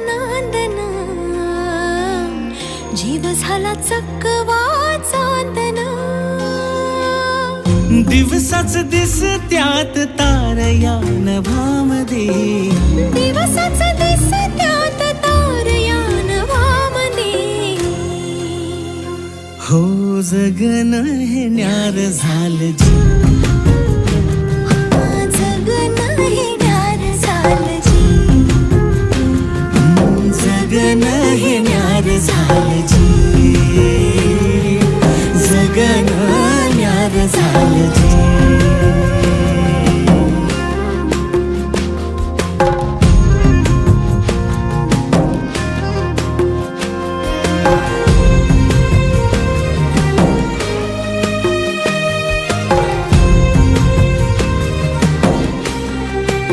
नांदना, जीव झाला चकवा चांदना. दिवसाच दिसत्यात तारया नभामध्ये, दिवसाच दिसत्यात तारया नभामध्ये. हो जगन हे न्यार झालं जी.